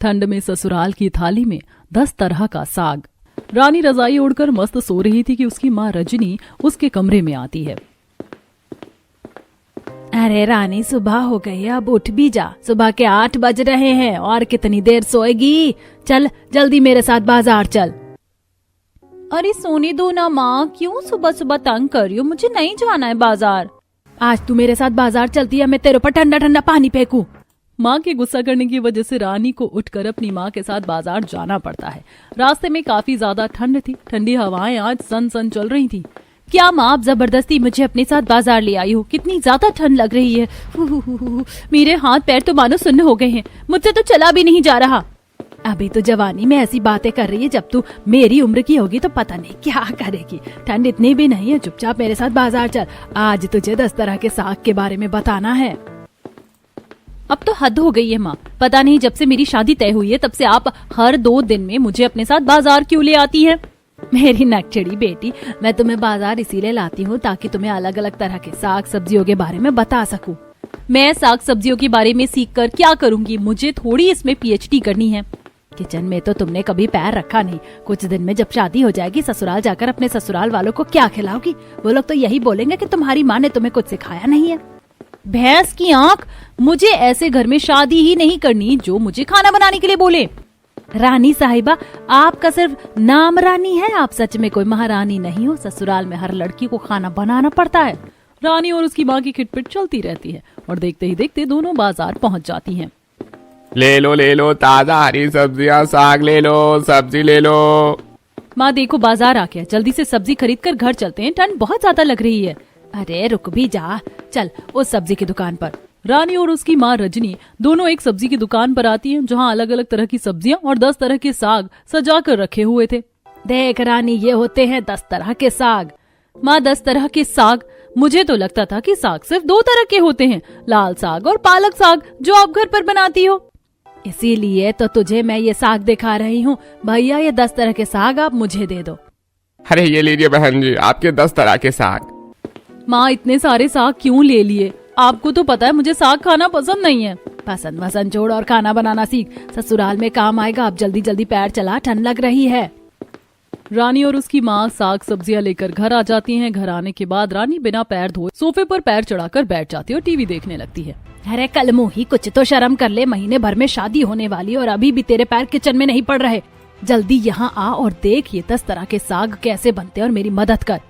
ठंड में ससुराल की थाली में 10 तरह का साग। रानी रजाई ओढ़कर मस्त सो रही थी कि उसकी माँ रजनी उसके कमरे में आती है। अरे रानी, सुबह हो गई, अब उठ भी जा। सुबह के 8 बज रहे हैं और कितनी देर सोएगी? चल जल्दी मेरे साथ बाजार चल। अरे सोने दो ना माँ, क्यों सुबह सुबह तंग कर रही हो? मुझे नहीं जाना है बाजार। आज तू मेरे साथ बाजार चलती है, मैं तेरे ऊपर ठंडा ठंडा पानी फेंकूं। माँ के गुस्सा करने की वजह से रानी को उठकर अपनी माँ के साथ बाजार जाना पड़ता है। रास्ते में काफी ज्यादा ठंड थी, ठंडी हवाएं आज सन सन चल रही थी। क्या माँ, आप जबरदस्ती मुझे अपने साथ बाजार ले आई हो? कितनी ज्यादा ठंड लग रही है। मेरे हाथ पैर तो मानो सुन्न हो गए हैं, मुझसे तो चला भी नहीं जा रहा। अभी तो जवानी में ऐसी बातें कर रही है, जब तू मेरी उम्र की होगी तो पता नहीं क्या करेगी। ठंड इतनी भी नहीं है, चुपचाप मेरे साथ बाजार चल। आज तुझे 10 तरह के साग के बारे में बताना है। अब तो हद हो गई है माँ, पता नहीं जब से मेरी शादी तय हुई है तब से आप हर 2 दिन में मुझे अपने साथ बाजार क्यों ले आती है? मेरी नकचड़ी बेटी, मैं तुम्हें बाजार इसीलिए लाती हूँ ताकि तुम्हें अलग अलग तरह के साग सब्जियों के बारे में बता सकूं। मैं साग सब्जियों के बारे में सीख कर क्या करूँगी? मुझे थोड़ी इसमें PhD करनी है। किचन में तो तुमने कभी पैर रखा नहीं। कुछ दिन में जब शादी हो जाएगी, ससुराल जाकर अपने ससुराल वालों को क्या खिलाओगी? वो लोग तो यही बोलेंगे कि तुम्हारी माँ ने तुम्हें कुछ सिखाया नहीं है। भैंस की आंख, मुझे ऐसे घर में शादी ही नहीं करनी जो मुझे खाना बनाने के लिए बोले। रानी साहिबा, आपका सिर्फ नाम रानी है, आप सच में कोई महारानी नहीं हो। ससुराल में हर लड़की को खाना बनाना पड़ता है। रानी और उसकी माँ की खिटपिट चलती रहती है और देखते ही देखते दोनों बाजार पहुँच जाती हैं। ले लो ताजा हरी सब्जियां, साग ले लो, सब्जी ले लो। माँ देखो, बाजार आ गया, जल्दी से सब्जी खरीद कर घर चलते हैं, ठंड बहुत ज्यादा लग रही है। अरे रुक भी जा, चल उस सब्जी की दुकान पर। रानी और उसकी माँ रजनी दोनों एक सब्जी की दुकान पर आती हैं, जहाँ अलग अलग तरह की सब्जियां और 10 तरह के साग सजा कर रखे हुए थे। देख रानी, ये होते हैं 10 तरह के साग। माँ 10 तरह के साग? मुझे तो लगता था कि साग सिर्फ 2 तरह के होते हैं, लाल साग और पालक साग, जो आप घर पर बनाती हो। इसीलिए तो तुझे मैं ये साग दिखा रही हूँ। भैया, ये 10 तरह के साग आप मुझे दे दो। अरे ये लीजिए बहन जी, आपके 10 तरह के साग। माँ इतने सारे साग क्यों ले लिए? आपको तो पता है मुझे साग खाना पसंद नहीं है। पसंद छोड़ और खाना बनाना सीख, ससुराल में काम आएगा। अब जल्दी जल्दी पैर चला, ठंड लग रही है। रानी और उसकी माँ साग सब्जियां लेकर घर आ जाती हैं। घर आने के बाद रानी बिना पैर धोए सोफे पर पैर चढ़ाकर बैठ जाती है और टीवी देखने लगती है। अरे कलमुही, कुछ तो शर्म कर ले। महीने भर में शादी होने वाली और अभी भी तेरे पैर किचन में नहीं पड़ रहे। जल्दी यहाँ आ और देख ये 10 तरह के साग कैसे बनते हैं और मेरी मदद कर।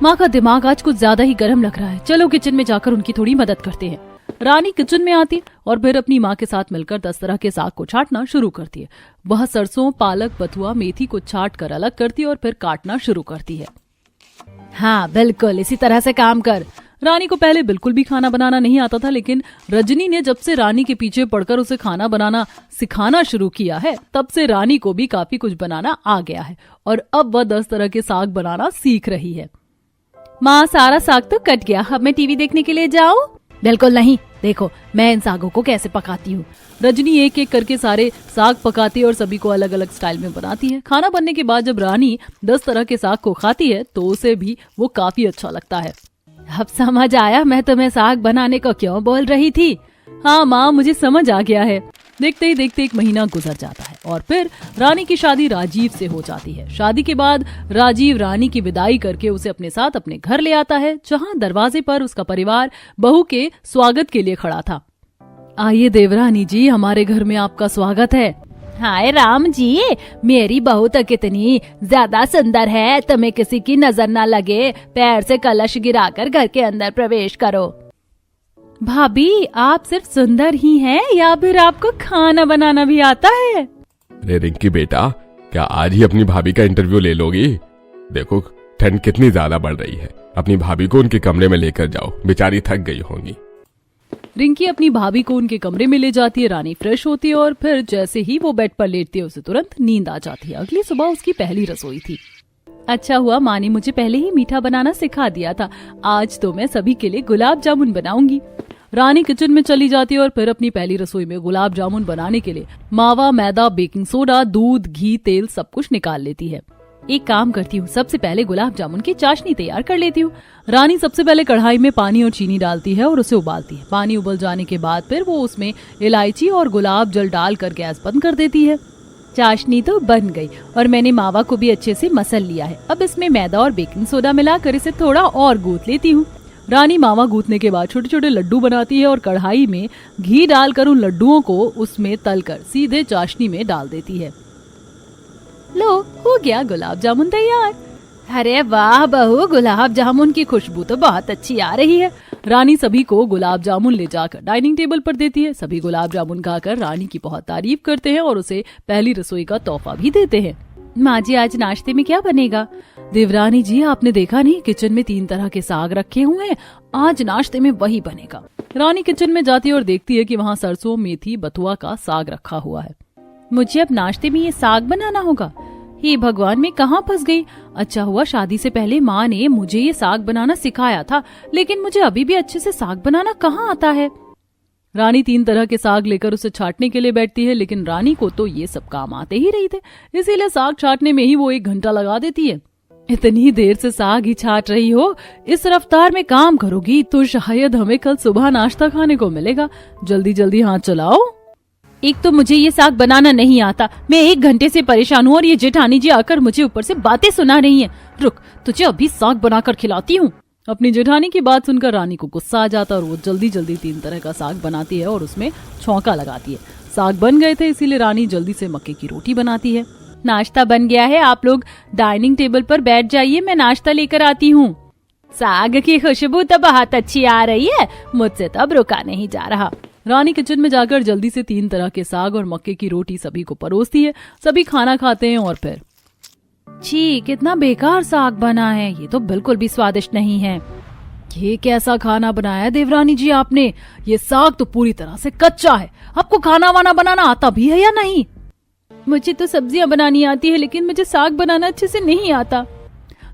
माँ का दिमाग आज कुछ ज्यादा ही गर्म लग रहा है, चलो किचन में जाकर उनकी थोड़ी मदद करते हैं। रानी किचन में आती और फिर अपनी माँ के साथ मिलकर 10 तरह के साग को छांटना शुरू करती है। वह सरसों, पालक, बथुआ, मेथी को छांट कर अलग करती है और फिर काटना शुरू करती है। हाँ बिल्कुल, इसी तरह से काम कर। रानी को पहले बिल्कुल भी खाना बनाना नहीं आता था, लेकिन रजनी ने जब से रानी के पीछे पड़कर उसे खाना बनाना सिखाना शुरू किया है, तब से रानी को भी काफी कुछ बनाना आ गया है और अब वह 10 तरह के साग बनाना सीख रही है। माँ, सारा साग तो कट गया, अब मैं टीवी देखने के लिए जाऊँ? बिल्कुल नहीं, देखो मैं इन सागों को कैसे पकाती हूँ। रजनी एक एक करके सारे साग पकाती है और सभी को अलग अलग स्टाइल में बनाती है। खाना बनने के बाद जब रानी 10 तरह के साग को खाती है तो उसे भी वो काफी अच्छा लगता है। अब समझ आया मैं तुम्हें साग बनाने को क्यों बोल रही थी। हाँ माँ, मुझे समझ आ गया है। देखते ही देखते 1 महीना गुजर जाता है और फिर रानी की शादी राजीव से हो जाती है। शादी के बाद राजीव रानी की विदाई करके उसे अपने साथ अपने घर ले आता है, जहाँ दरवाजे पर उसका परिवार बहू के स्वागत के लिए खड़ा था। आइए देवरानी जी, हमारे घर में आपका स्वागत है। हाय राम जी, मेरी बहू तो कितनी ज्यादा सुंदर है, तुम्हें किसी की नजर न लगे। पैर से कलश गिराकर घर के अंदर प्रवेश करो। भाभी, आप सिर्फ सुंदर ही हैं या फिर आपको खाना बनाना भी आता है? अरे रिंकी बेटा, क्या आज ही अपनी भाभी का इंटरव्यू ले लोगी? देखो ठंड कितनी ज्यादा बढ़ रही है, अपनी भाभी को उनके कमरे में लेकर जाओ, बेचारी थक गई होंगी। रिंकी अपनी भाभी को उनके कमरे में ले जाती है। रानी फ्रेश होती है और फिर जैसे ही वो बेड पर लेटती है उसे तुरंत नींद आ जाती है। अगली सुबह उसकी पहली रसोई थी। अच्छा हुआ माँ ने मुझे पहले ही मीठा बनाना सिखा दिया था, आज तो मैं सभी के लिए गुलाब जामुन बनाऊंगी। रानी किचन में चली जाती है और फिर अपनी पहली रसोई में गुलाब जामुन बनाने के लिए मावा, मैदा, बेकिंग सोडा, दूध, घी, तेल सब कुछ निकाल लेती है। एक काम करती हूँ, सबसे पहले गुलाब जामुन की चाशनी तैयार कर लेती हूँ। रानी सबसे पहले कढ़ाई में पानी और चीनी डालती है और उसे उबालती है। पानी उबल जाने के बाद फिर वो उसमें इलायची और गुलाब जल डालकर गैस बंद कर देती है। चाशनी तो बन गई और मैंने मावा को भी अच्छे से मसल लिया है। अब इसमें मैदा और बेकिंग सोडा मिलाकर इसे थोड़ा और गूंथ लेती हूँ। रानी मावा गूंथने के बाद छोटे छोटे लड्डू बनाती है और कढ़ाई में घी डालकर उन लड्डुओं को उसमें तलकर सीधे चाशनी में डाल देती है। लो, हो गया गुलाब जामुन तैयार। अरे वाह बहू, गुलाब जामुन की खुशबू तो बहुत अच्छी आ रही है। रानी सभी को गुलाब जामुन ले जाकर डाइनिंग टेबल पर देती है। सभी गुलाब जामुन खाकर रानी की बहुत तारीफ करते हैं और उसे पहली रसोई का तोहफा भी देते हैं। माँ जी, आज नाश्ते में क्या बनेगा? देवरानी जी, आपने देखा नहीं, किचन में 3 तरह के साग रखे हुए हैं, आज नाश्ते में वही बनेगा। रानी किचन में जाती है और देखती है कि वहाँ सरसों, मेथी, बथुआ का साग रखा हुआ है। मुझे अब नाश्ते में ये साग बनाना होगा। हे भगवान, मैं कहाँ फंस गई। अच्छा हुआ शादी से पहले माँ ने मुझे ये साग बनाना सिखाया था, लेकिन मुझे अभी भी अच्छे से साग बनाना कहाँ आता है। रानी 3 तरह के साग लेकर उसे छांटने के लिए बैठती है, लेकिन रानी को तो ये सब काम आते ही रही थे, इसीलिए साग छांटने में ही वो 1 घंटा लगा देती है। इतनी देर से साग ही छांट रही हो, इस रफ्तार में काम करोगी तो शायद हमें कल सुबह नाश्ता खाने को मिलेगा। जल्दी जल्दी हाथ चलाओ। एक तो मुझे ये साग बनाना नहीं आता, मैं 1 घंटे से परेशान हूँ और ये जेठानी जी आकर मुझे ऊपर से बातें सुना रही हैं। रुक, तुझे अभी साग बनाकर खिलाती हूँ। अपनी जेठानी की बात सुनकर रानी को गुस्सा आ जाता और वो जल्दी जल्दी 3 तरह का साग बनाती है और उसमें छौंका लगाती है। साग बन गए थे, इसीलिए रानी जल्दी से मक्के की रोटी बनाती है। नाश्ता बन गया है, आप लोग डाइनिंग टेबल पर बैठ जाइए, मैं नाश्ता लेकर आती हूँ। साग की खुशबू तो बहुत अच्छी आ रही है, मुझसे तो अब रुका नहीं जा रहा। रानी किचन में जाकर जल्दी से 3 तरह के साग और मक्के की रोटी सभी को परोसती है। सभी खाना खाते हैं और फिर छी, कितना बेकार साग बना है, ये तो बिल्कुल भी स्वादिष्ट नहीं है। ये कैसा खाना बनाया देवरानी जी आपने? ये साग तो पूरी तरह से कच्चा है। आपको खाना वाना बनाना आता भी है या नहीं? मुझे तो सब्जियां बनानी आती है, लेकिन मुझे साग बनाना अच्छे से नहीं आता।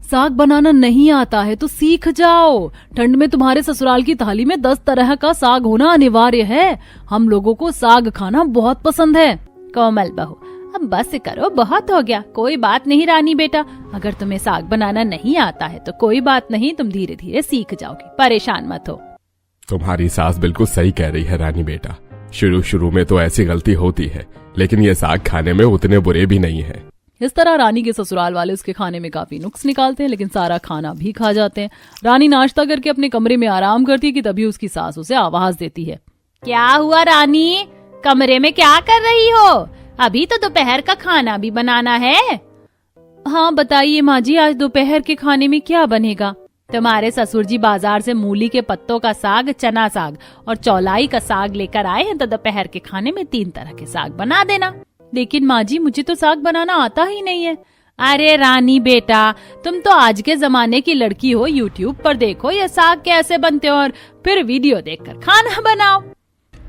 साग बनाना नहीं आता है तो सीख जाओ। ठंड में तुम्हारे ससुराल की थाली में 10 तरह का साग होना अनिवार्य है। हम लोगों को साग खाना बहुत पसंद है। कोमल बहू, अब बस करो, बहुत हो गया। कोई बात नहीं रानी बेटा, अगर तुम्हें साग बनाना नहीं आता है तो कोई बात नहीं, तुम धीरे धीरे सीख जाओगी, परेशान मत हो। तुम्हारी सास बिल्कुल सही कह रही है रानी बेटा। शुरू शुरू में तो ऐसी गलती होती है, लेकिन ये साग खाने में उतने बुरे भी नहीं है। इस तरह रानी के ससुराल वाले उसके खाने में काफी नुक्स निकालते हैं, लेकिन सारा खाना भी खा जाते हैं। रानी नाश्ता करके अपने कमरे में आराम करती है कि तभी उसकी सास उसे आवाज देती है। क्या हुआ रानी, कमरे में क्या कर रही हो? अभी तो दोपहर का खाना भी बनाना है। हाँ बताइए माँ जी, आज दोपहर के खाने में क्या बनेगा? तुम्हारे ससुर जी बाजार से मूली के पत्तों का साग, चना साग और चौलाई का साग लेकर आए हैं, तो दोपहर के खाने में 3 तरह के साग बना देना। लेकिन माँ जी, मुझे तो साग बनाना आता ही नहीं है। अरे रानी बेटा, तुम तो आज के जमाने की लड़की हो, YouTube पर देखो ये साग कैसे बनते हो और फिर वीडियो देखकर खाना बनाओ।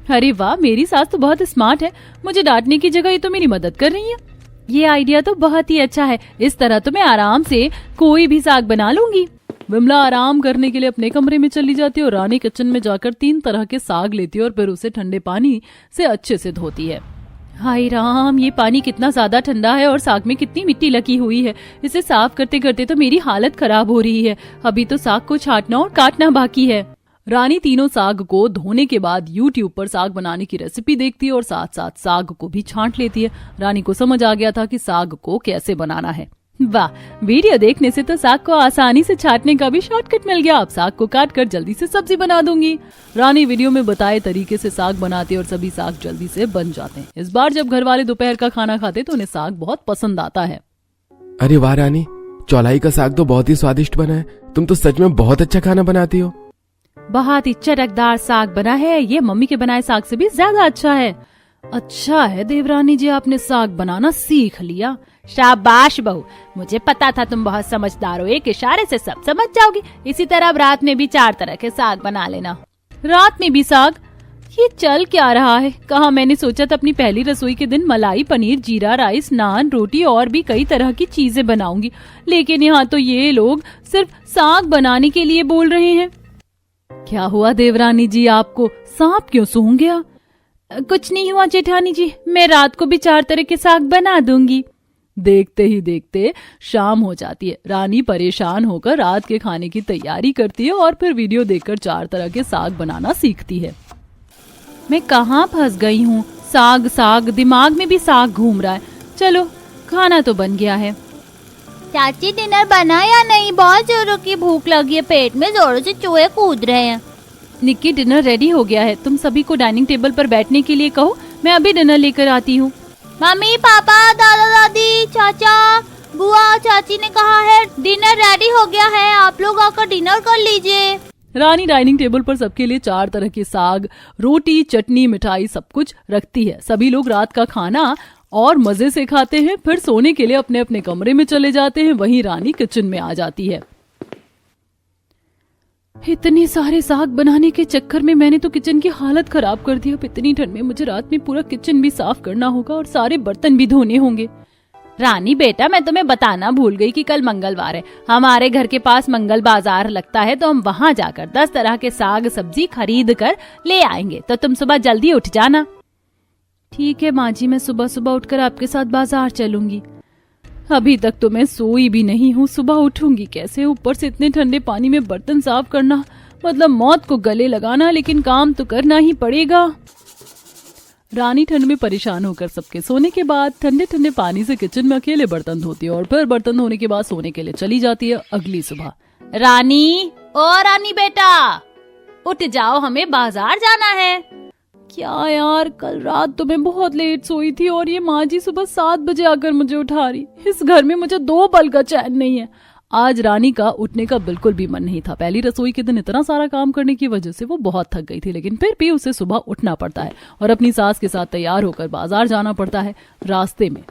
अरे वाह, मेरी सास तो बहुत स्मार्ट है। मुझे डांटने की जगह ये तो मेरी मदद कर रही है। ये आइडिया तो बहुत ही अच्छा है। इस तरह तो मैं आराम से कोई भी साग बना लूंगी। विमला आराम करने के लिए अपने कमरे में चली जाती है और रानी किचन में जाकर 3 तरह के साग लेती है और फिर उसे ठंडे पानी से अच्छे से धोती है। हाय राम, ये पानी कितना ज्यादा ठंडा है और साग में कितनी मिट्टी लगी हुई है। इसे साफ करते करते तो मेरी हालत खराब हो रही है। अभी तो साग को छांटना और काटना बाकी है। रानी तीनों साग को धोने के बाद YouTube पर साग बनाने की रेसिपी देखती है और साथ साथ साग को भी छांट लेती है। रानी को समझ आ गया था कि साग को कैसे बनाना है। वाह, वीडियो देखने से तो साग को आसानी से छांटने का भी शॉर्टकट मिल गया। अब साग को काट कर जल्दी से सब्जी बना दूंगी। रानी वीडियो में बताए तरीके से साग बनाती है और सभी साग जल्दी से बन जाते हैं। इस बार जब घर वाले दोपहर का खाना खाते तो उन्हें साग बहुत पसंद आता है। अरे वाह रानी, चौलाई का साग तो बहुत ही स्वादिष्ट बना है। तुम तो सच में बहुत अच्छा खाना बनाती हो। बहुत ही चटकदार साग बना है, ये मम्मी के बनाए साग से भी ज्यादा अच्छा है। अच्छा है देवरानी जी, आपने साग बनाना सीख लिया। शाबाश बहू, मुझे पता था तुम बहुत समझदार हो, एक इशारे से सब समझ जाओगी। इसी तरह अब रात में भी 4 तरह के साग बना लेना। रात में भी साग? ये चल क्या रहा है? कहा मैंने सोचा था अपनी पहली रसोई के दिन मलाई पनीर, जीरा राइस, नान, रोटी और भी कई तरह की चीजें बनाऊंगी, लेकिन यहाँ तो ये लोग सिर्फ साग बनाने के लिए बोल रहे हैं। क्या हुआ देवरानी जी, आपको सांप क्यों सूंघ गया? कुछ नहीं हुआ जेठानी जी, मैं रात को भी 4 तरह के साग बना दूंगी। देखते ही देखते शाम हो जाती है। रानी परेशान होकर रात के खाने की तैयारी करती है और फिर वीडियो देखकर 4 तरह के साग बनाना सीखती है। मैं कहाँ फंस गई हूँ? साग साग, दिमाग में भी साग घूम रहा है। चलो खाना तो बन गया है। चाची डिनर बना या नहीं? बहुत जोरों की भूख लगी है, पेट में जोरों से चूहे कूद रहे हैं। निक्की डिनर रेडी हो गया है, तुम सभी को डाइनिंग टेबल पर बैठने के लिए कहो, मैं अभी डिनर लेकर आती हूँ। मम्मी पापा दादा दादी चाचा बुआ चाची ने कहा है डिनर रेडी हो गया है, आप लोग आकर डिनर कर लीजिए। रानी डाइनिंग टेबल पर सबके लिए 4 तरह के साग, रोटी, चटनी, मिठाई सब कुछ रखती है। सभी लोग रात का खाना और मजे से खाते हैं, फिर सोने के लिए अपने अपने कमरे में चले जाते हैं। वहीं रानी किचन में आ जाती है। इतने सारे साग बनाने के चक्कर में मैंने तो किचन की हालत खराब कर दी। अब इतनी ठंड में मुझे रात में पूरा किचन भी साफ करना होगा और सारे बर्तन भी धोने होंगे। रानी बेटा, मैं तुम्हें बताना भूल गई कि कल मंगलवार है। हमारे घर के पास मंगल बाजार लगता है, तो हम वहाँ जाकर 10 तरह के साग सब्जी खरीद कर ले आएंगे। तो तुम सुबह जल्दी उठ जाना। ठीक है माँ जी, मैं सुबह सुबह उठकर आपके साथ बाजार चलूंगी। अभी तक तो मैं सोई भी नहीं हूँ, सुबह उठूंगी कैसे? ऊपर से इतने ठंडे पानी में बर्तन साफ करना मतलब मौत को गले लगाना, लेकिन काम तो करना ही पड़ेगा। रानी ठंड में परेशान होकर सबके सोने के बाद ठंडे ठंडे पानी से किचन में अकेले बर्तन धोती है और फिर बर्तन धोने के बाद सोने के लिए चली जाती है। अगली सुबह रानी, ओ रानी बेटा उठ जाओ, हमें बाजार जाना है। क्या यार, कल रात तो मैं बहुत लेट सोई थी और ये माँ जी सुबह 7 बजे आकर मुझे उठा रही। इस घर में मुझे 2 पल का चैन नहीं है। आज रानी का उठने का बिल्कुल भी मन नहीं था। पहली रसोई के दिन इतना सारा काम करने की वजह से वो बहुत थक गई थी, लेकिन फिर भी उसे सुबह उठना पड़ता है और अपनी सास के साथ तैयार होकर बाजार जाना पड़ता है। रास्ते में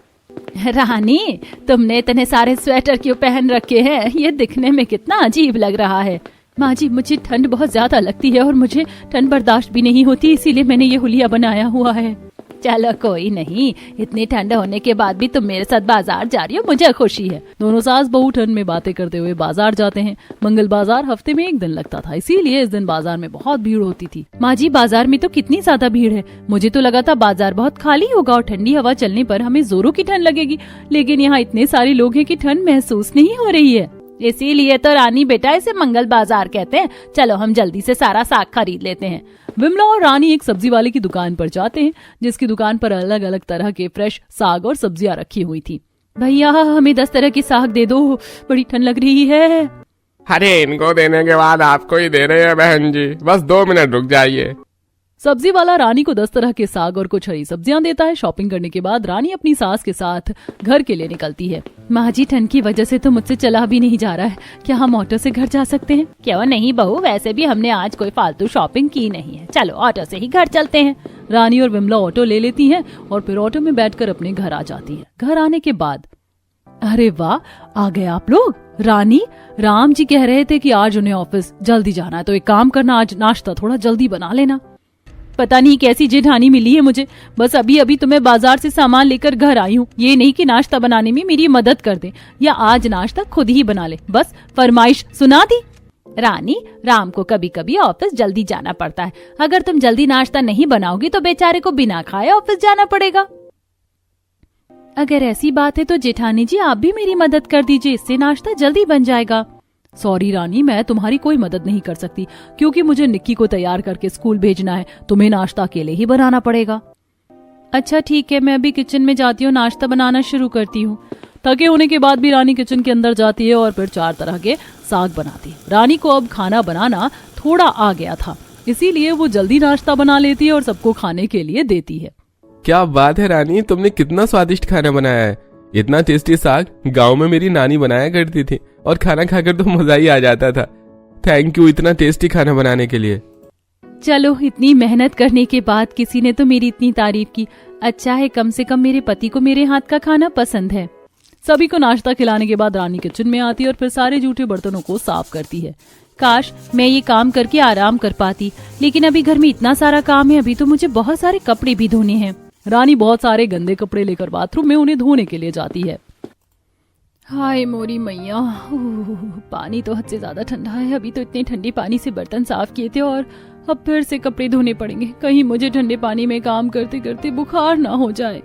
रानी, तुमने इतने सारे स्वेटर क्यों पहन रखे हैं? ये दिखने में कितना अजीब लग रहा है। माँ जी, मुझे ठंड बहुत ज्यादा लगती है और मुझे ठंड बर्दाश्त भी नहीं होती, इसीलिए मैंने ये हुलिया बनाया हुआ है। चलो कोई नहीं, इतनी ठंड होने के बाद भी तुम मेरे साथ बाजार जा रही हो, मुझे खुशी है। दोनों सास बहू ठंड में बातें करते हुए बाजार जाते हैं। मंगल बाजार हफ्ते में 1 दिन लगता था, इसीलिए इस दिन बाजार में बहुत भीड़ होती थी। माँ जी, बाजार में तो कितनी ज्यादा भीड़ है। मुझे तो लगा था बाजार बहुत खाली होगा और ठंडी हवा चलने पर हमें जोरों की ठंड लगेगी, लेकिन यहाँ इतने सारे लोग हैं कि ठंड महसूस नहीं हो रही है। इसीलिए तो रानी बेटा इसे मंगल बाजार कहते हैं। चलो हम जल्दी से सारा साग खरीद लेते हैं। विमला और रानी एक सब्जी वाले की दुकान पर जाते हैं, जिसकी दुकान पर अलग अलग तरह के फ्रेश साग और सब्जियां रखी हुई थी। भैया, हमें 10 तरह के साग दे दो, बड़ी ठंड लग रही है। अरे इनको देने के बाद आपको ही दे रहे हैं बहन जी, बस 2 मिनट रुक जाइए। सब्जी वाला रानी को 10 तरह के साग और कुछ हरी सब्जियां देता है। शॉपिंग करने के बाद रानी अपनी सास के साथ घर के लिए निकलती है। माँ जी, ठंड की वजह से तो मुझसे चला भी नहीं जा रहा है, क्या हम ऑटो से घर जा सकते हैं? क्यों नहीं बहू, वैसे भी हमने आज कोई फालतू शॉपिंग की नहीं है, चलो ऑटो से ही घर चलते हैं। रानी और विमला ऑटो ले लेती हैं और फिर ऑटो में बैठकर अपने घर आ जाती है। घर आने के बाद, अरे वाह, आ गए आप लोग। रानी, राम जी कह रहे थे कि आज उन्हें ऑफिस जल्दी जाना है, तो एक काम करना, आज नाश्ता थोड़ा जल्दी बना लेना। पता नहीं कैसी जेठानी मिली है मुझे, बस अभी अभी तुम्हें बाजार से सामान लेकर घर आई हूँ। ये नहीं कि नाश्ता बनाने में मेरी मदद कर दे या आज नाश्ता खुद ही बना ले, बस फरमाइश सुना दी। रानी, राम को कभी कभी ऑफिस जल्दी जाना पड़ता है। अगर तुम जल्दी नाश्ता नहीं बनाओगी तो बेचारे को बिना खाए ऑफिस जाना पड़ेगा। अगर ऐसी बात है तो जेठानी जी आप भी मेरी मदद कर दीजिए, इससे नाश्ता जल्दी बन जाएगा। सॉरी रानी, मैं तुम्हारी कोई मदद नहीं कर सकती क्योंकि मुझे निक्की को तैयार करके स्कूल भेजना है। तुम्हें नाश्ता अकेले ही बनाना पड़ेगा। अच्छा ठीक है, मैं अभी किचन में जाती हूँ, नाश्ता बनाना शुरू करती हूँ। थके होने के बाद भी रानी किचन के अंदर जाती है और फिर 4 तरह के साग बनाती है। रानी को अब खाना बनाना थोड़ा आ गया था, इसीलिए वो जल्दी नाश्ता बना लेती है और सबको खाने के लिए देती है। क्या बात है रानी, तुमने कितना स्वादिष्ट खाना बनाया है। इतना टेस्टी साग गांव में मेरी नानी बनाया करती थी और खाना खाकर तो मजा ही आ जाता था। थैंक यू इतना टेस्टी खाना बनाने के लिए। चलो, इतनी मेहनत करने के बाद किसी ने तो मेरी इतनी तारीफ की। अच्छा है, कम से कम मेरे पति को मेरे हाथ का खाना पसंद है। सभी को नाश्ता खिलाने के बाद रानी किचन में आती है और फिर सारे जूठे बर्तनों को साफ करती है। काश मैं ये काम करके आराम कर पाती, लेकिन अभी घर में इतना सारा काम है, अभी तो मुझे बहुत सारे कपड़े भी धोने हैं। रानी बहुत सारे गंदे कपड़े लेकर बाथरूम में उन्हें धोने के लिए जाती है। हाय मोरी मैया, पानी तो हद से ज्यादा ठंडा है। अभी तो इतने ठंडे पानी से बर्तन साफ किए थे और अब फिर से कपड़े धोने पड़ेंगे। कहीं मुझे ठंडे पानी में काम करते करते बुखार ना हो जाए।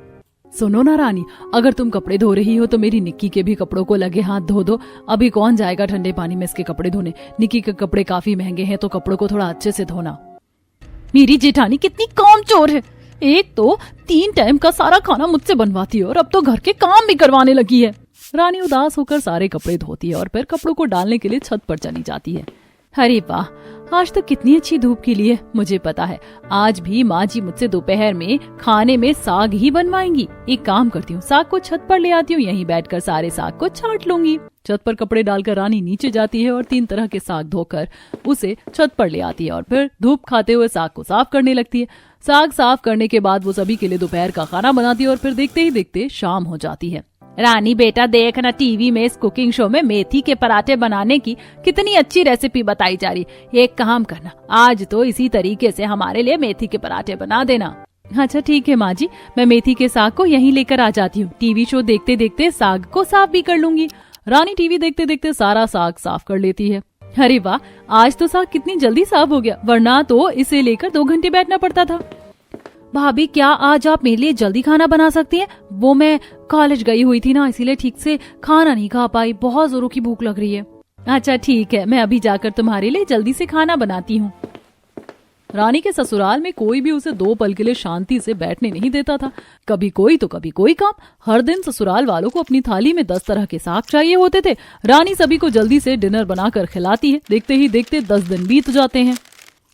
सुनो ना रानी, अगर तुम कपड़े धो रही हो तो मेरी निक्की के भी कपड़ों को लगे हाथ धो दो। अभी कौन जाएगा ठंडे पानी में इसके कपड़े धोने। निक्की के कपड़े काफी महंगे हैं, तो कपड़ों को थोड़ा अच्छे से धोना। मेरी जेठानी कितनी कामचोर है। एक तो 3 टाइम का सारा खाना मुझसे बनवाती है और अब तो घर के काम भी करवाने लगी है। रानी उदास होकर सारे कपड़े धोती है और फिर कपड़ों को डालने के लिए छत पर चली जाती है। अरे वाह, आज तो कितनी अच्छी धूप खिली है। मुझे पता है आज भी माँ जी मुझसे दोपहर में खाने में साग ही बनवाएंगी। एक काम करती हूँ, साग को छत पर ले आती हूँ, यहीं बैठकर सारे साग को छांट लूंगी। छत पर कपड़े डालकर रानी नीचे जाती है और 3 तरह के साग धोकर उसे छत पर ले आती है और फिर धूप खाते हुए साग को साफ करने लगती है। साग साफ करने के बाद वो सभी के लिए दोपहर का खाना बनाती है और फिर देखते ही देखते शाम हो जाती है। रानी बेटा देखना, टीवी में इस कुकिंग शो में मेथी के पराठे बनाने की कितनी अच्छी रेसिपी बताई जा रही। एक काम करना, आज तो इसी तरीके से हमारे लिए मेथी के पराठे बना देना। अच्छा ठीक है माँ जी, मैं मेथी के साग को यहीं लेकर आ जाती हूँ। टीवी शो देखते देखते साग को साफ भी कर लूंगी। रानी टीवी देखते देखते सारा साग साफ कर लेती है। अरे वाह, आज तो साग कितनी जल्दी साफ हो गया, वरना तो इसे लेकर 2 घंटे बैठना पड़ता था। भाभी क्या आज आप मेरे लिए जल्दी खाना बना सकती हैं? वो मैं कॉलेज गई हुई थी ना, इसीलिए ठीक से खाना नहीं खा पाई। बहुत जोरों की भूख लग रही है। अच्छा ठीक है, मैं अभी जाकर तुम्हारे लिए जल्दी से खाना बनाती हूँ। रानी के ससुराल में कोई भी उसे 2 पल के लिए शांति से बैठने नहीं देता था। कभी कोई तो कभी कोई काम। हर दिन ससुराल वालों को अपनी थाली में 10 तरह के साग चाहिए होते थे। रानी सभी को जल्दी से डिनर बनाकर खिलाती है। देखते ही देखते 10 दिन बीत जाते हैं।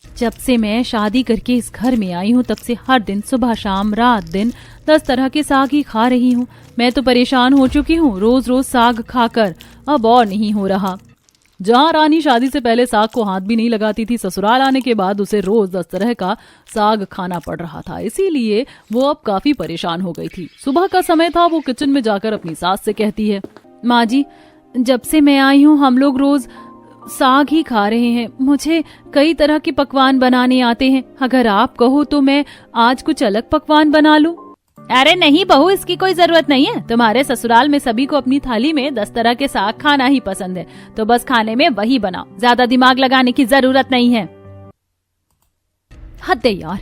जब से मैं शादी करके इस घर में आई हूँ तब से हर दिन सुबह शाम रात दिन 10 तरह के साग ही खा रही हूँ। मैं तो परेशान हो चुकी हूँ रोज रोज साग खाकर, अब और नहीं हो रहा। जहाँ रानी शादी से पहले साग को हाथ भी नहीं लगाती थी, ससुराल आने के बाद उसे रोज 10 तरह का साग खाना पड़ रहा था। इसीलिए वो अब काफी परेशान हो गई थी। सुबह का समय था, वो किचन में जाकर अपनी सास से कहती है, माँ जी जब से मैं आई हूँ हम लोग रोज साग ही खा रहे हैं। मुझे कई तरह के पकवान बनाने आते हैं, अगर आप कहो तो मैं आज कुछ अलग पकवान बना लूं। अरे नहीं बहू, इसकी कोई जरूरत नहीं है। तुम्हारे ससुराल में सभी को अपनी थाली में 10 तरह के साग खाना ही पसंद है, तो बस खाने में वही बनाओ, ज्यादा दिमाग लगाने की जरूरत नहीं है। हद है यार,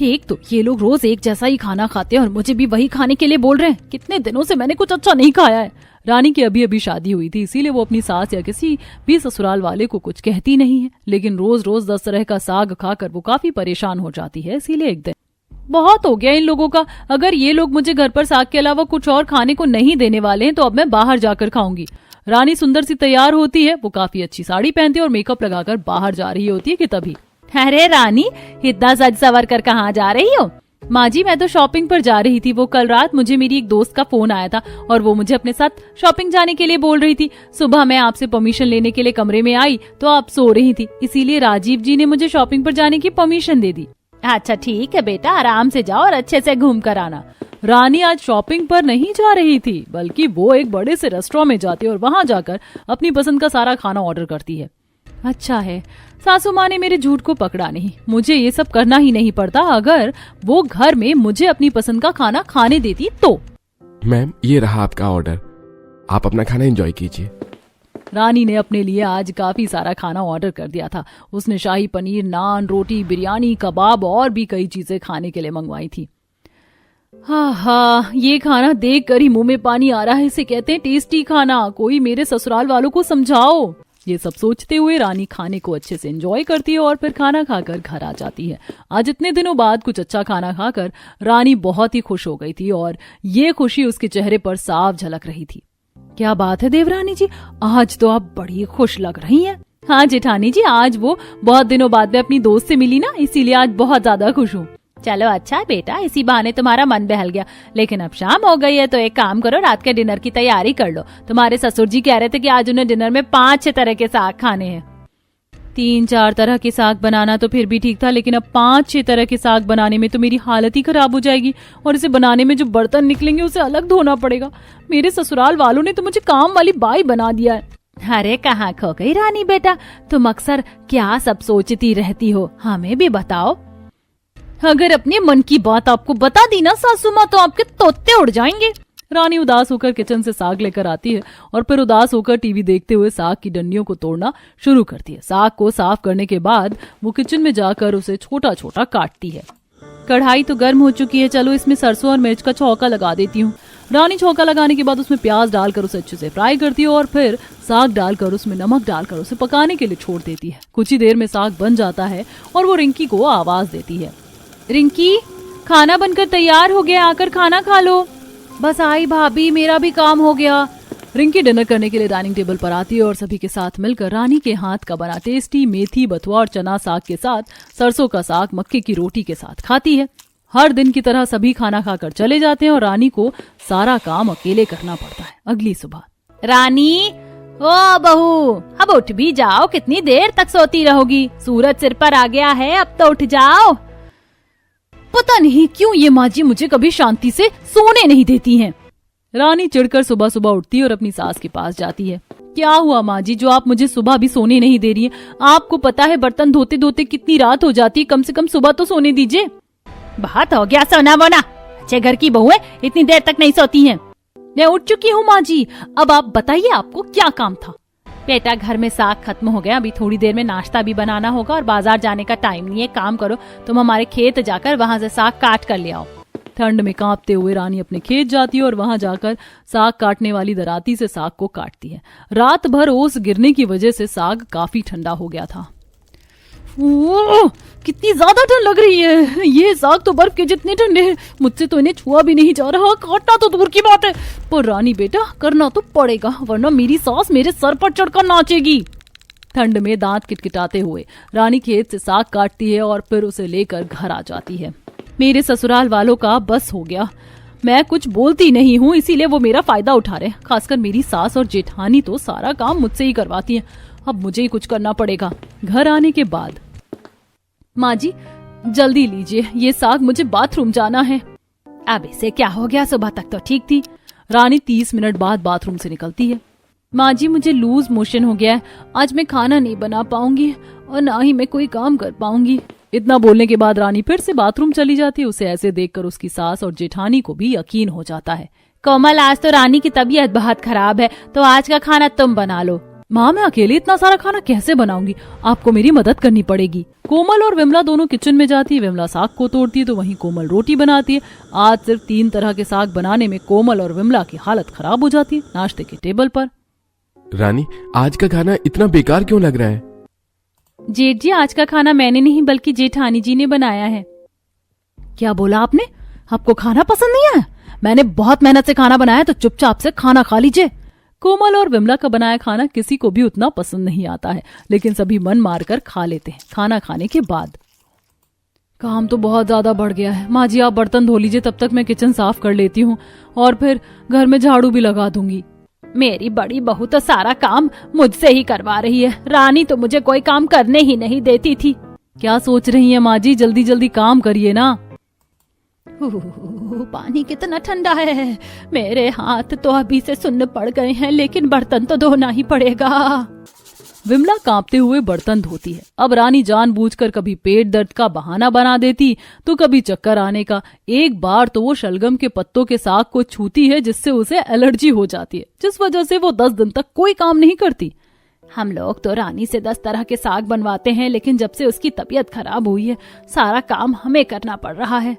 एक तो ये लोग रोज एक जैसा ही खाना खाते हैं और मुझे भी वही खाने के लिए बोल रहे हैं। कितने दिनों से मैंने कुछ अच्छा नहीं खाया है। रानी की अभी अभी शादी हुई थी, इसीलिए वो अपनी सास या किसी भी ससुराल वाले को कुछ कहती नहीं है, लेकिन रोज रोज 10 तरह का साग खाकर वो काफी परेशान हो जाती है। इसीलिए एक दिन, बहुत हो गया इन लोगों का, अगर ये लोग मुझे घर पर साग के अलावा कुछ और खाने को नहीं देने वाले हैं तो अब मैं बाहर जाकर खाऊंगी। रानी सुंदर सी तैयार होती है, वो काफी अच्छी साड़ी पहनती है और मेकअप लगाकर बाहर जा रही होती है कि तभी, अरे रानी इतना सज सवर कर कहाँ जा रही हो? माँ जी मैं तो शॉपिंग पर जा रही थी। वो कल रात मुझे मेरी एक दोस्त का फोन आया था और वो मुझे अपने साथ शॉपिंग जाने के लिए बोल रही थी। सुबह मैं आपसे परमिशन लेने के लिए कमरे में आई तो आप सो रही थी, इसीलिए राजीव जी ने मुझे शॉपिंग पर जाने की परमिशन दे दी। अच्छा ठीक है बेटा, आराम से जाओ और अच्छे से घूम कर आना। रानी आज शॉपिंग पर नहीं जा रही थी, बल्कि वो एक बड़े से रेस्टोरेंट में जाती है और वहां जाकर अपनी पसंद का सारा खाना ऑर्डर करती है। अच्छा है, सासू माँ ने मेरे झूठ को पकड़ा नहीं, मुझे ये सब करना ही नहीं पड़ता। अगर वो घर में मुझे अपनी पसंद का खाना खाने देती तो। मैम ये रहा आपका ऑर्डर, आप अपना खाना एंजॉय कीजिए। रानी ने अपने लिए आज काफी सारा खाना ऑर्डर कर दिया था। उसने शाही पनीर, नान, रोटी, बिरयानी, कबाब और भी कई चीजें खाने के लिए मंगवाई थी। हाँ, ये खाना देख कर ही मुंह में पानी आ रहा है। इसे कहते हैं टेस्टी खाना। कोई मेरे ससुराल वालों को समझाओ। ये सब सोचते हुए रानी खाने को अच्छे से एंजॉय करती है और फिर खाना खाकर घर आ जाती है। आज इतने दिनों बाद कुछ अच्छा खाना खाकर रानी बहुत ही खुश हो गई थी और ये खुशी उसके चेहरे पर साफ झलक रही थी। क्या बात है देवरानी जी, आज तो आप बड़ी खुश लग रही हैं। हाँ जेठानी जी, आज वो बहुत दिनों बाद में अपनी दोस्त से मिली ना, इसीलिए आज बहुत ज्यादा खुश हूँ। चलो अच्छा बेटा, इसी बहाने तुम्हारा मन बहल गया। लेकिन अब शाम हो गई है तो एक काम करो, रात के डिनर की तैयारी कर लो। तुम्हारे ससुर जी कह रहे थे कि आज उन्हें डिनर में 5-6 तरह के साग खाने हैं। 3-4 तरह के साग बनाना तो फिर भी ठीक था, लेकिन अब 5-6 तरह के साग बनाने में तो मेरी हालत ही खराब हो जाएगी और इसे बनाने में जो बर्तन निकलेंगे उसे अलग धोना पड़ेगा। मेरे ससुराल वालों ने तो मुझे काम वाली बाई बना दिया है। अरे कहाँ खो गई रानी बेटा, तुम अक्सर क्या सब सोचती रहती हो, हमें भी बताओ। अगर अपने मन की बात आपको बता दी ना सासू माँ तो आपके तोते उड़ जाएंगे। रानी उदास होकर किचन से साग लेकर आती है और फिर उदास होकर टीवी देखते हुए साग की डंडियों को तोड़ना शुरू करती है। साग को साफ करने के बाद वो किचन में जाकर उसे छोटा छोटा काटती है। कढ़ाई तो गर्म हो चुकी है, चलो इसमें सरसों और मिर्च का छौंका लगा देती हूँ। रानी छौंका लगाने के बाद उसमें प्याज डालकर उसे अच्छे से फ्राई करती है और फिर साग डालकर उसमें नमक डालकर उसे पकाने के लिए छोड़ देती है। कुछ ही देर में साग बन जाता है और वो रिंकी को आवाज देती है, रिंकी, खाना बनकर तैयार हो गया, आकर खाना खा लो। बस आई भाभी, मेरा भी काम हो गया। रिंकी डिनर करने के लिए डाइनिंग टेबल पर आती है और सभी के साथ मिलकर रानी के हाथ का बना टेस्टी मेथी बथुआ और चना साग के साथ सरसों का साग मक्के की रोटी के साथ खाती है। हर दिन की तरह सभी खाना खाकर चले जाते हैं और रानी को सारा काम अकेले करना पड़ता है। अगली सुबह, रानी, ओ बहू, अब उठ भी जाओ, कितनी देर तक सोती रहोगी? सूरज सिर पर आ गया है, अब तो उठ जाओ। पता नहीं क्यों ये माँ जी मुझे कभी शांति से सोने नहीं देती हैं। रानी चिढ़कर सुबह सुबह उठती है और अपनी सास के पास जाती है। क्या हुआ माँ जी, जो आप मुझे सुबह भी सोने नहीं दे रही है? आपको पता है बर्तन धोते धोते कितनी रात हो जाती है, कम से कम सुबह तो सोने दीजिए। बहुत हो गया सोना बोना, अच्छे घर की बहू है, इतनी देर तक नहीं सोती हैं। मैं उठ चुकी हूँ माँ जी, अब आप बताइए आपको क्या काम था? बेटा, घर में साग खत्म हो गया, अभी थोड़ी देर में नाश्ता भी बनाना होगा और बाजार जाने का टाइम नहीं है। काम करो, तुम हमारे खेत जाकर वहाँ से साग काट कर ले आओ। ठंड में कांपते हुए रानी अपने खेत जाती है और वहां जाकर साग काटने वाली दराती से साग को काटती है। रात भर ओस गिरने की वजह से साग काफी ठंडा हो गया था। ओह, कितनी ज्यादा ठंड लग रही है। ये साग तो बर्फ के जितने ठंडे हैं, मुझसे तो इन्हें छुआ भी नहीं जा रहा। काटना तो दूर की बात है, पर रानी बेटा करना तो पड़ेगा, वरना मेरी सास मेरे सर पर चढ़कर नाचेगी। ठंड में दांत किटकिटाते हुए रानी खेत से साग काटती है और फिर उसे लेकर घर आ जाती है। मेरे ससुराल वालों का बस हो गया, मैं कुछ बोलती नहीं हूँ, इसीलिए वो मेरा फायदा उठा रहे हैं। खासकर मेरी सास और जेठानी तो सारा काम मुझसे ही करवाती है, अब मुझे ही कुछ करना पड़ेगा। घर आने के बाद, माँ जी जल्दी लीजिए, ये साग मुझे बाथरूम जाना है। अब इसे क्या हो गया, सुबह तक तो ठीक थी। रानी 30 मिनट बाद बाथरूम से निकलती है। माँ जी मुझे लूज मोशन हो गया है, आज मैं खाना नहीं बना पाऊंगी और ना ही मैं कोई काम कर पाऊंगी। इतना बोलने के बाद रानी फिर से बाथरूम चली जाती है। उसे ऐसे देखकर उसकी सास और जेठानी को भी यकीन हो जाता है। कोमल, आज तो रानी की तबीयत बहुत खराब है, तो आज का खाना तुम बना लो। माँ, मैं अकेले इतना सारा खाना कैसे बनाऊंगी, आपको मेरी मदद करनी पड़ेगी। कोमल और विमला दोनों किचन में जाती है। विमला साग को तोड़ती है तो वहीं कोमल रोटी बनाती है। आज सिर्फ 3 तरह के साग बनाने में कोमल और विमला की हालत खराब हो जाती है। नाश्ते के टेबल पर, रानी, आज का खाना इतना बेकार क्यों लग रहा है? जेठ जी, आज का खाना मैंने नहीं बल्कि जेठानी जी ने बनाया है। क्या बोला आपने? आपको खाना पसंद नहीं आया? मैंने बहुत मेहनत से खाना बनाया, तो चुपचाप से खाना खा लीजिए। कोमल और विमला का बनाया खाना किसी को भी उतना पसंद नहीं आता है, लेकिन सभी मन मारकर खा लेते हैं। खाना खाने के बाद, काम तो बहुत ज्यादा बढ़ गया है। माँ जी आप बर्तन धो लीजिए, तब तक मैं किचन साफ कर लेती हूँ और फिर घर में झाड़ू भी लगा दूंगी। मेरी बड़ी बहू तो सारा काम मुझसे ही करवा रही है, रानी तो मुझे कोई काम करने ही नहीं देती थी। क्या सोच रही है माँ जी, जल्दी जल्दी काम करिए ना। पानी कितना ठंडा है, मेरे हाथ तो अभी से सुन्न पड़ गए हैं, लेकिन बर्तन तो धोना ही पड़ेगा। विमला कांपते हुए बर्तन धोती है। अब रानी जानबूझकर कभी पेट दर्द का बहाना बना देती तो कभी चक्कर आने का। एक बार तो वो शलगम के पत्तों के साग को छूती है, जिससे उसे एलर्जी हो जाती है, जिस वजह से वो 10 दिन तक कोई काम नहीं करती। हम लोग तो रानी से 10 तरह के साग बनवाते हैं, लेकिन जब से उसकी तबीयत खराब हुई है सारा काम हमें करना पड़ रहा है।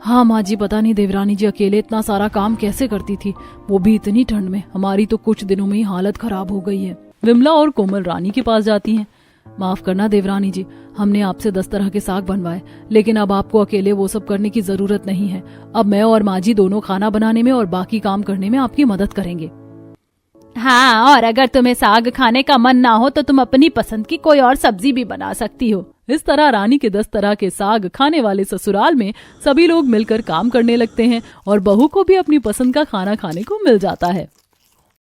हाँ माँ जी, पता नहीं देवरानी जी अकेले इतना सारा काम कैसे करती थी, वो भी इतनी ठंड में। हमारी तो कुछ दिनों में ही हालत खराब हो गई है। विमला और कोमल रानी के पास जाती हैं। माफ करना देवरानी जी, हमने आपसे 10 तरह के साग बनवाए, लेकिन अब आपको अकेले वो सब करने की जरूरत नहीं है। अब मैं और माँ जी दोनों खाना बनाने में और बाकी काम करने में आपकी मदद करेंगे। हाँ, और अगर तुम्हें साग खाने का मन ना हो तो तुम अपनी पसंद की कोई और सब्जी भी बना सकती हो। इस तरह रानी के 10 तरह के साग खाने वाले ससुराल में सभी लोग मिलकर काम करने लगते हैं और बहू को भी अपनी पसंद का खाना खाने को मिल जाता है।